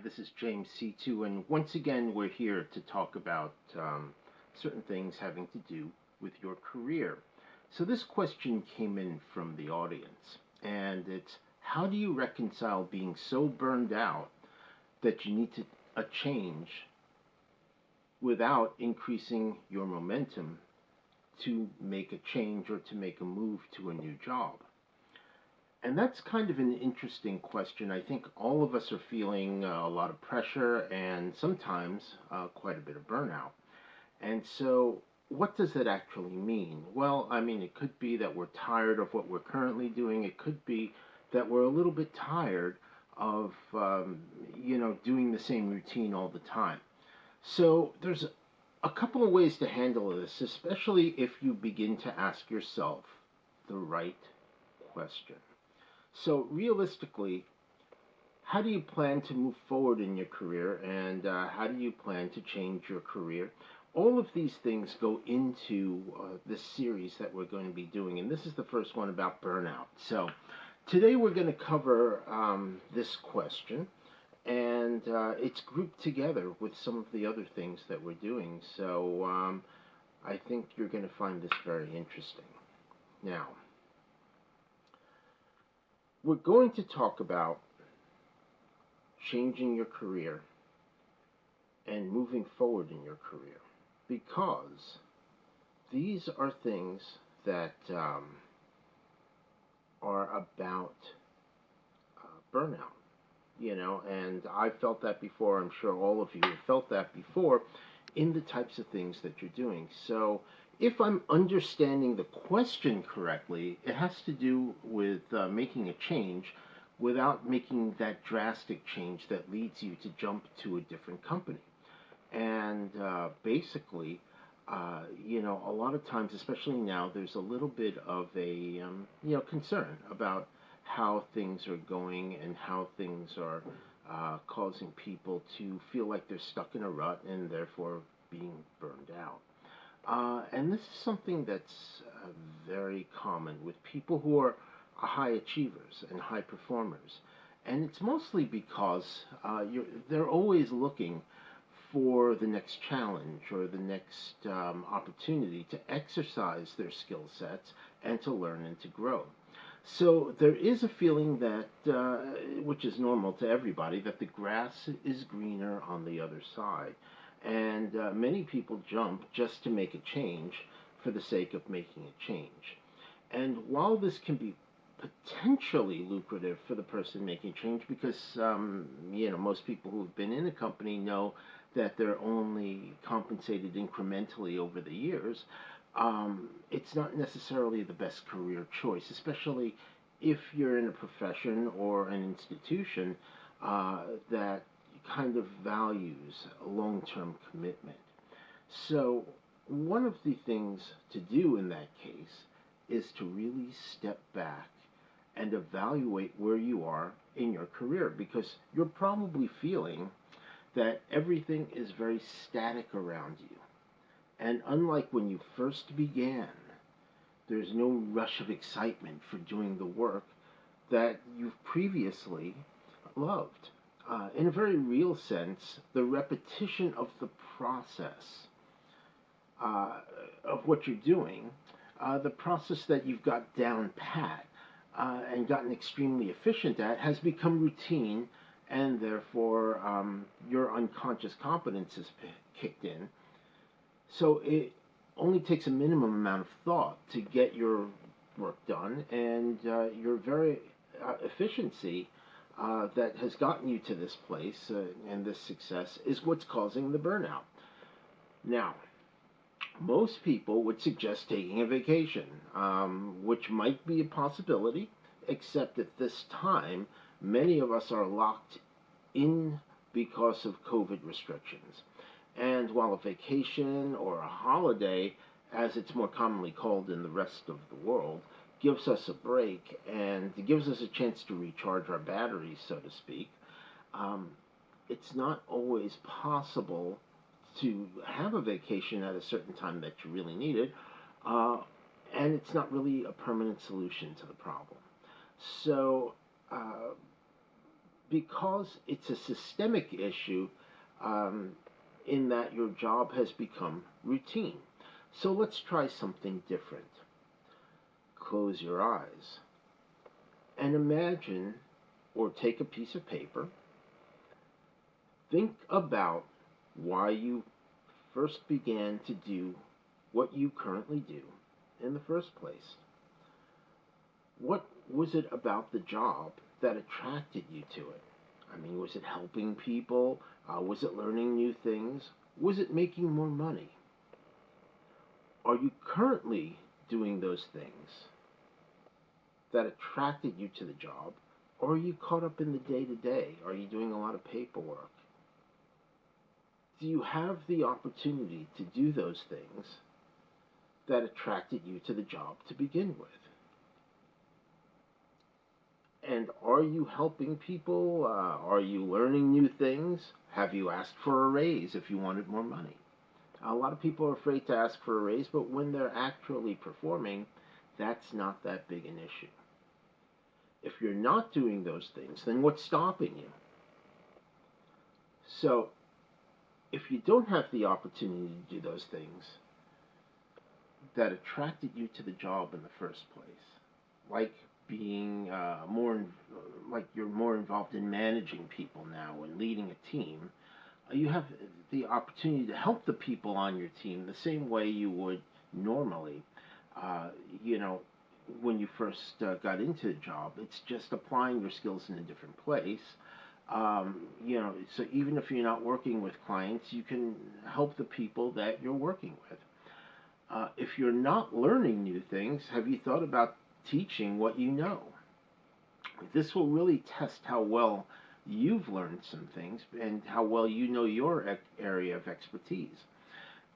this is James C2, and once again, we're here to talk about certain things having to do with your career. So, this question came in from the audience, and it's how do you reconcile being so burned out that you need a change without increasing your momentum to make a change or to make a move to a new job? And that's kind of an interesting question. I think all of us are feeling a lot of pressure and sometimes quite a bit of burnout. And so, what does that actually mean? Well, I mean, it could be that we're tired of what we're currently doing. It could be that we're a little bit tired of, doing the same routine all the time. So, there's a couple of ways to handle this, especially if you begin to ask yourself the right question. So, realistically, how do you plan to move forward in your career, and how do you plan to change your career? All of these things go into this series that we're going to be doing, and this is the first one about burnout. So, today we're going to cover this question, and it's grouped together with some of the other things that we're doing. So, I think you're going to find this very interesting. Now, we're going to talk about changing your career and moving forward in your career because these are things that are about burnout, and I felt that before. I'm sure all of you have felt that before in the types of things that you're doing. So, if I'm understanding the question correctly, it has to do with making a change without making that drastic change that leads you to jump to a different company. And basically, a lot of times, especially now, there's a little bit of a concern about how things are going and how things are causing people to feel like they're stuck in a rut and therefore being burned out. And this is something that's very common with people who are high achievers and high performers. And it's mostly because they're always looking for the next challenge or the next opportunity to exercise their skill sets and to learn and to grow. So there is a feeling that, which is normal to everybody, that the grass is greener on the other side. And many people jump just to make a change for the sake of making a change. And while this can be potentially lucrative for the person making change, because most people who have been in a company know that they're only compensated incrementally over the years, it's not necessarily the best career choice, especially if you're in a profession or an institution that kind of values a long-term commitment. So one of the things to do in that case is to really step back and evaluate where you are in your career, because you're probably feeling that everything is very static around you. And unlike when you first began, there's no rush of excitement for doing the work that you've previously loved. In a very real sense, the repetition of the process of what you're doing, the process that you've got down pat and gotten extremely efficient at, has become routine, and therefore your unconscious competence is kicked in. So it only takes a minimum amount of thought to get your work done, and your very efficiency that has gotten you to this place and this success is what's causing the burnout. Now, most people would suggest taking a vacation, which might be a possibility, except at this time, many of us are locked in because of COVID restrictions. And while a vacation or a holiday, as it's more commonly called in the rest of the world, gives us a break and gives us a chance to recharge our batteries, so to speak, it's not always possible to have a vacation at a certain time that you really need it, and it's not really a permanent solution to the problem. So because it's a systemic issue, in that your job has become routine. So let's try something different. Close your eyes and imagine, or take a piece of paper, think about why you first began to do what you currently do in the first place. What was it about the job that attracted you to it? I mean, was it helping people? Was it learning new things? Was it making more money? Are you currently doing those things that attracted you to the job? Or are you caught up in the day-to-day? Are you doing a lot of paperwork? Do you have the opportunity to do those things that attracted you to the job to begin with? And are you helping people? Are you learning new things? Have you asked for a raise if you wanted more money? A lot of people are afraid to ask for a raise, but when they're actually performing, that's not that big an issue. If you're not doing those things, then what's stopping you? So, if you don't have the opportunity to do those things that attracted you to the job in the first place, like being like you're more involved in managing people now and leading a team, you have the opportunity to help the people on your team the same way you would normally. You know, when you first got into the job, it's just applying your skills in a different place. You know, so even if you're not working with clients, you can help the people that you're working with. If you're not learning new things, have you thought about teaching what you know? This will really test how well you've learned some things and how well you know your area of expertise.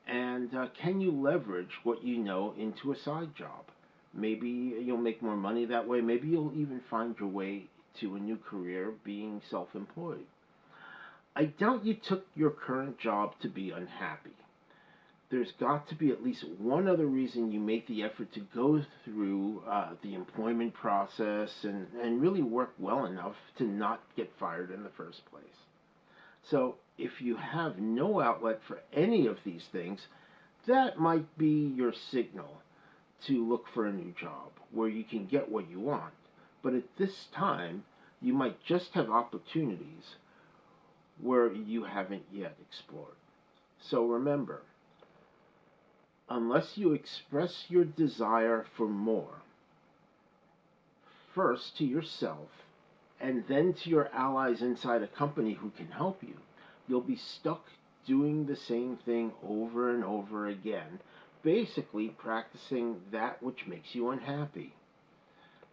And can you leverage what you know into a side job? Maybe you'll make more money that way. Maybe you'll even find your way to a new career being self-employed. I doubt you took your current job to be unhappy. There's got to be at least one other reason you make the effort to go through the employment process and really work well enough to not get fired in the first place. So if you have no outlet for any of these things, that might be your signal to look for a new job where you can get what you want. But at this time, you might just have opportunities where you haven't yet explored. So remember, unless you express your desire for more, first to yourself, and then to your allies inside a company who can help you, you'll be stuck doing the same thing over and over again, basically practicing that which makes you unhappy.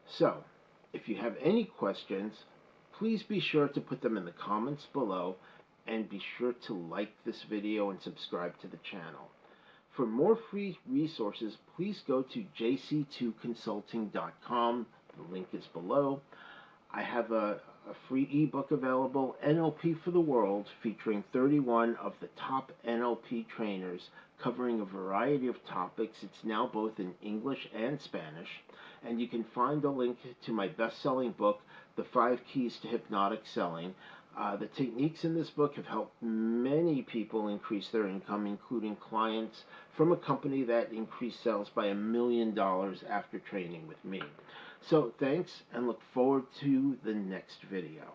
So, if you have any questions, please be sure to put them in the comments below, and be sure to like this video and subscribe to the channel. For more free resources, please go to jc2consulting.com. The link is below. I have a free ebook available, NLP for the World, featuring 31 of the top NLP trainers covering a variety of topics. It's now both in English and Spanish. And you can find a link to my best-selling book, The 5 Keys to Hypnotic Selling. The techniques in this book have helped many people increase their income, including clients from a company that increased sales by $1 million after training with me. So thanks, and look forward to the next video.